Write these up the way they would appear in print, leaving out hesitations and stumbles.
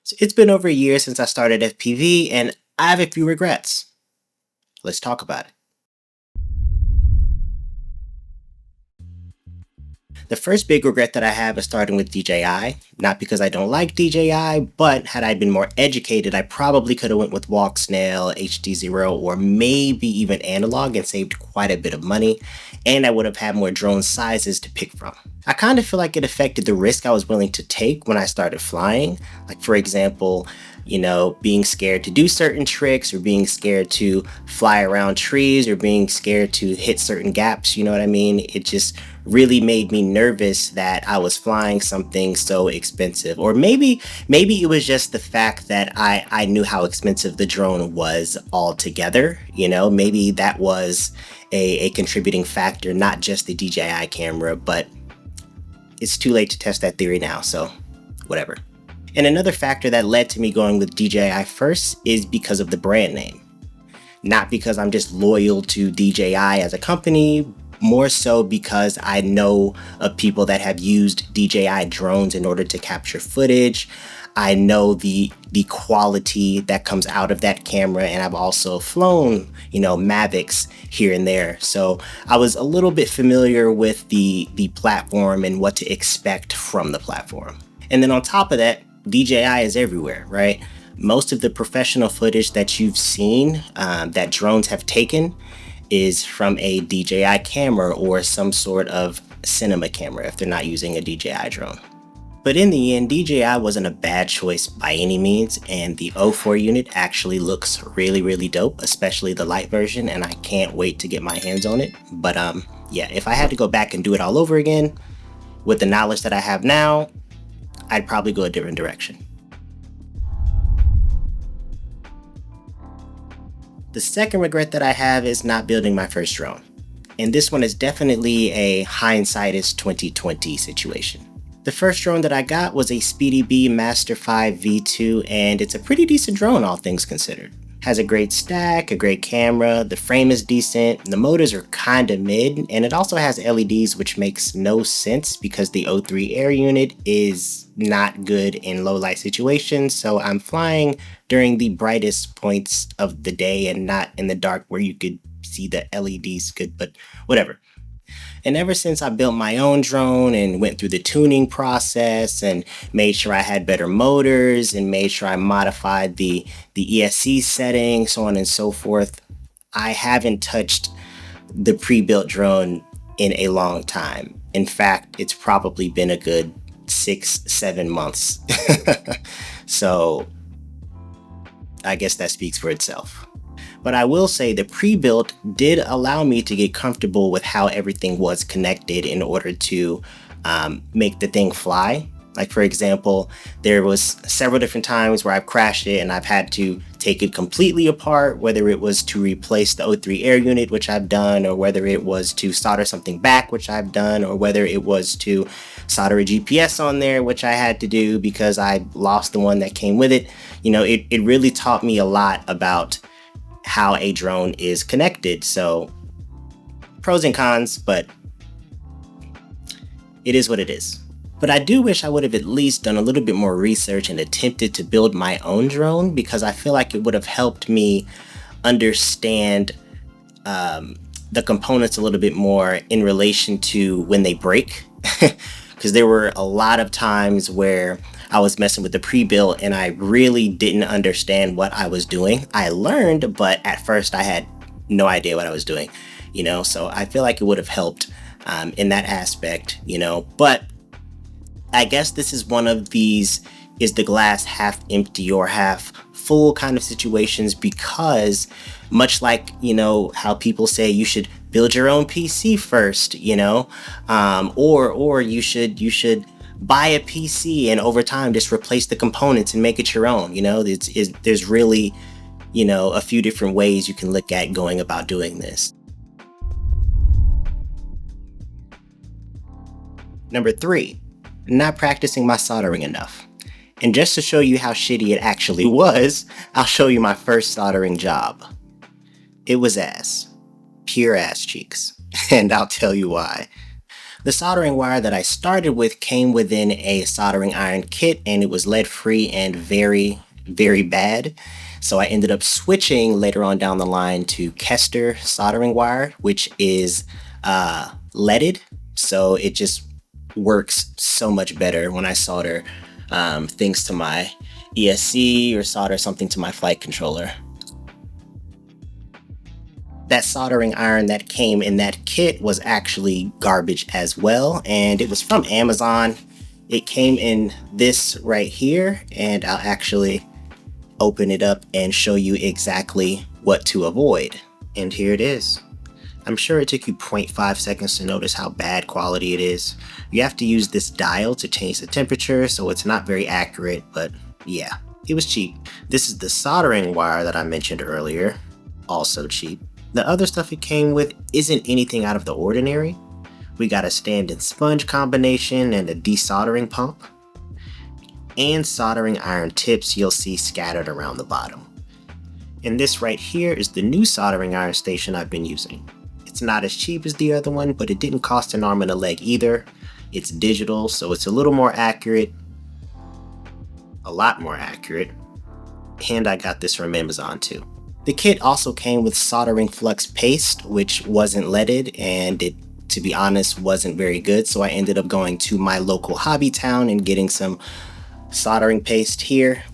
So it's been over a year since I started FPV, and I have a few regrets. Let's talk about it. The first big regret that I have is starting with DJI. Not because I don't like DJI, but had I been more educated, I probably could have went with Walk Snail, HD0, or maybe even analog and saved quite a bit of money, and I would have had more drone sizes to pick from. I kind of feel like it affected the risk I was willing to take when I started flying. Like, for example, being scared to do certain tricks, or being scared to fly around trees, or being scared to hit certain gaps, you know what I mean? It just really made me nervous that I was flying something so expensive. Or maybe it was just the fact that I knew how expensive the drone was altogether. Maybe that was a contributing factor, not just the DJI camera, but it's too late to test that theory now, so whatever. And another factor that led to me going with DJI first is because of the brand name. Not because I'm just loyal to DJI as a company, more so because I know of people that have used DJI drones in order to capture footage. I know the quality that comes out of that camera, and I've also flown, Mavics here and there. So I was a little bit familiar with the platform and what to expect from the platform. And then on top of that, DJI is everywhere, right? Most of the professional footage that you've seen that drones have taken is from a DJI camera or some sort of cinema camera if they're not using a DJI drone. But in the end, DJI wasn't a bad choice by any means, and the O4 unit actually looks really, really dope, especially the light version, and I can't wait to get my hands on it. But yeah, if I had to go back and do it all over again, with the knowledge that I have now, I'd probably go a different direction. The second regret that I have is not building my first drone. And this one is definitely a hindsight is 2020 situation. The first drone that I got was a Speedy Bee Master 5 V2, and it's a pretty decent drone, all things considered. Has a great stack, a great camera, the frame is decent, the motors are kinda mid, and it also has LEDs, which makes no sense because the O3 air unit is not good in low light situations, so I'm flying during the brightest points of the day and not in the dark where you could see the LEDs good, but whatever. And ever since I built my own drone and went through the tuning process and made sure I had better motors and made sure I modified the ESC settings, so on and so forth, I haven't touched the pre-built drone in a long time. In fact, it's probably been a good 6-7 months. So I guess that speaks for itself. But I will say the pre-built did allow me to get comfortable with how everything was connected in order to make the thing fly. Like, for example, there was several different times where I've crashed it and I've had to take it completely apart, whether it was to replace the O3 air unit, which I've done, or whether it was to solder something back, which I've done, or whether it was to solder a GPS on there, which I had to do because I lost the one that came with it. It really taught me a lot about how a drone is connected. So pros and cons, but it is what it is. But I do wish I would have at least done a little bit more research and attempted to build my own drone, because I feel like it would have helped me understand the components a little bit more in relation to when they break. Because there were a lot of times where I was messing with the pre-built and I really didn't understand what I was doing. I learned, but at first I had no idea what I was doing, so I feel like it would have helped in that aspect, but I guess this is one of these is the glass half empty or half full kind of situations, because much like, how people say you should build your own PC first, or you should buy a PC and over time just replace the components and make it your own. There's really, a few different ways you can look at going about doing this. Number 3, not practicing my soldering enough. And just to show you how shitty it actually was, I'll show you my first soldering job. It was ass. Pure ass cheeks. And I'll tell you why. The soldering wire that I started with came within a soldering iron kit, and it was lead free and very, very bad. So I ended up switching later on down the line to Kester soldering wire, which is leaded. So it just works so much better when I solder things to my ESC or solder something to my flight controller. That soldering iron that came in that kit was actually garbage as well, and it was from Amazon. It came in this right here, and I'll actually open it up and show you exactly what to avoid. And here it is. I'm sure it took you 0.5 seconds to notice how bad quality it is. You have to use this dial to change the temperature, so it's not very accurate, but yeah, it was cheap. This is the soldering wire that I mentioned earlier, also cheap. The other stuff it came with isn't anything out of the ordinary. We got a stand and sponge combination and a desoldering pump, and soldering iron tips you'll see scattered around the bottom. And this right here is the new soldering iron station I've been using. It's not as cheap as the other one, but it didn't cost an arm and a leg either. It's digital, so it's a little more accurate, a lot more accurate, and I got this from Amazon too. The kit also came with soldering flux paste, which wasn't leaded, and it, to be honest, wasn't very good, so I ended up going to my local hobby town and getting some soldering paste here.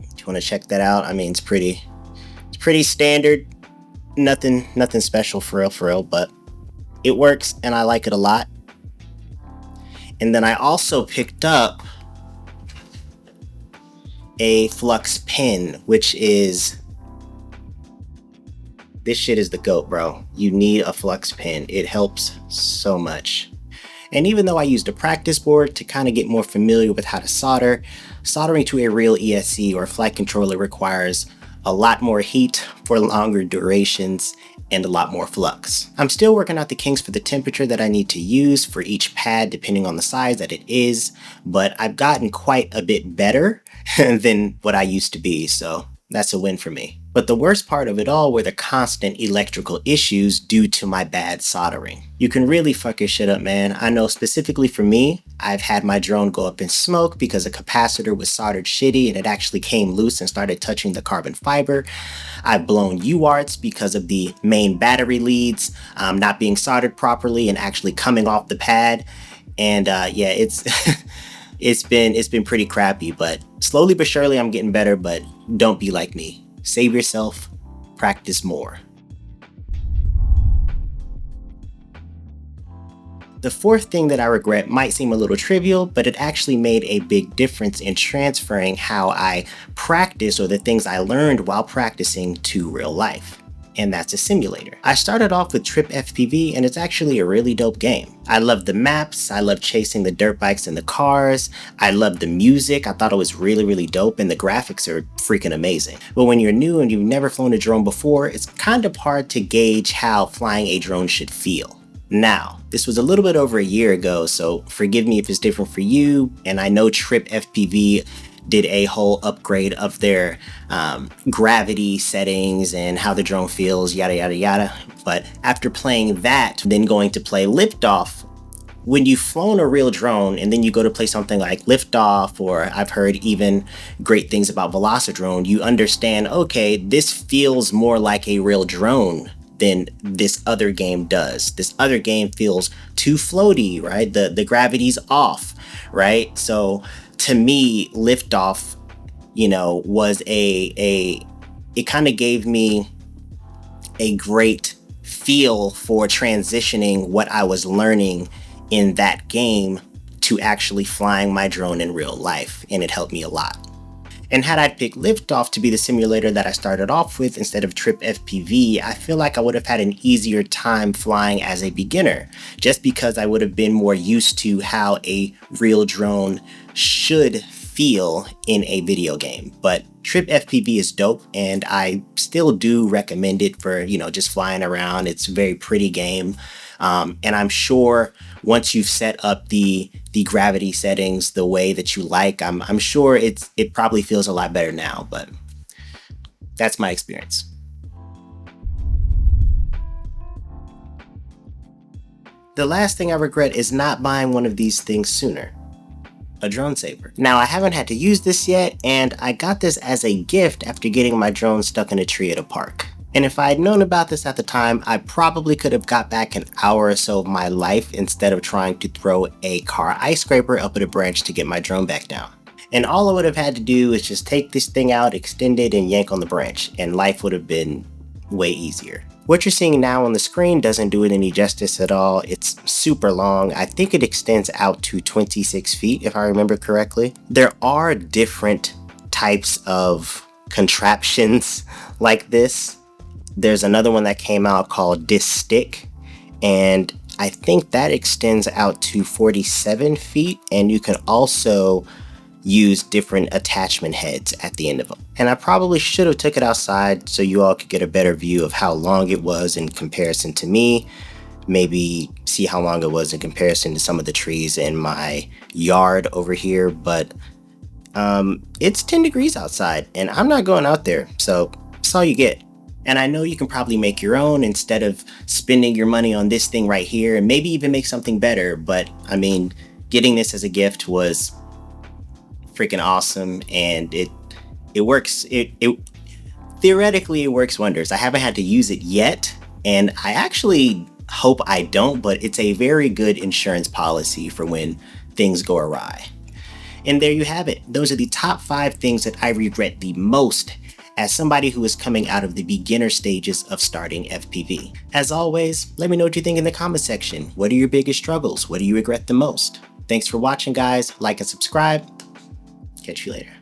If you want to check that out, I mean, it's pretty standard, nothing special for real, but it works and I like it a lot. And then I also picked up a flux pin, which is, this shit is the GOAT, bro. You need a flux pin. It helps so much. And even though I used a practice board to kind of get more familiar with how to solder, soldering to a real ESC or flight controller requires a lot more heat for longer durations and a lot more flux. I'm still working out the kinks for the temperature that I need to use for each pad depending on the size that it is, but I've gotten quite a bit better than what I used to be, so that's a win for me. But the worst part of it all were the constant electrical issues due to my bad soldering. You can really fuck your shit up, man. I know specifically for me, I've had my drone go up in smoke because a capacitor was soldered shitty and it actually came loose and started touching the carbon fiber. I've blown UARTs because of the main battery leads not being soldered properly and actually coming off the pad. And yeah, it's been pretty crappy, but slowly but surely I'm getting better, but don't be like me. Save yourself, practice more. The fourth thing that I regret might seem a little trivial, but it actually made a big difference in transferring how I practice or the things I learned while practicing to real life. And that's a simulator. I started off with Trip FPV, and it's actually a really dope game. I love the maps, I love chasing the dirt bikes and the cars, I love the music, I thought it was really dope, and the graphics are freaking amazing. But when you're new and you've never flown a drone before, it's kind of hard to gauge how flying a drone should feel. Now, this was a little bit over a year ago, so forgive me if it's different for you, and I know Trip FPV did a whole upgrade of their gravity settings and how the drone feels, yada. But after playing that, then going to play Liftoff, when you've flown a real drone and then you go to play something like Liftoff, or I've heard even great things about Velocidrone, you understand, okay, this feels more like a real drone than this other game does. This other game feels too floaty, right? The gravity's off, right? So to me, Liftoff, was it kind of gave me a great feel for transitioning what I was learning in that game to actually flying my drone in real life, and it helped me a lot. And had I picked Liftoff to be the simulator that I started off with instead of Trip FPV, I feel like I would have had an easier time flying as a beginner, just because I would have been more used to how a real drone should feel in a video game. But Trip FPV is dope, and I still do recommend it for, just flying around. It's a very pretty game. And I'm sure once you've set up the gravity settings the way that you like, I'm sure it probably feels a lot better now, but that's my experience. The last thing I regret is not buying one of these things sooner. A drone saver. Now, I haven't had to use this yet, and I got this as a gift after getting my drone stuck in a tree at a park. And if I had known about this at the time, I probably could have got back an hour or so of my life instead of trying to throw a car ice scraper up at a branch to get my drone back down. And all I would have had to do is just take this thing out, extend it, and yank on the branch, and life would have been way easier. What you're seeing now on the screen doesn't do it any justice at all. It's super long. I think it extends out to 26 feet, if I remember correctly. There are different types of contraptions like this. There's another one that came out called Disc Stick, and I think that extends out to 47 feet, and you can also use different attachment heads at the end of them. And I probably should have took it outside so you all could get a better view of how long it was in comparison to me. Maybe see how long it was in comparison to some of the trees in my yard over here. But it's 10 degrees outside and I'm not going out there. So that's all you get. And I know you can probably make your own instead of spending your money on this thing right here and maybe even make something better. But I mean, getting this as a gift was freaking awesome, and it works. It theoretically it works wonders. I haven't had to use it yet, and I actually hope I don't, but it's a very good insurance policy for when things go awry. And there you have it. Those are the top 5 things that I regret the most as somebody who is coming out of the beginner stages of starting FPV. As always, let me know what you think in the comment section. What are your biggest struggles? What do you regret the most? Thanks for watching, guys. Like and subscribe. Catch you later.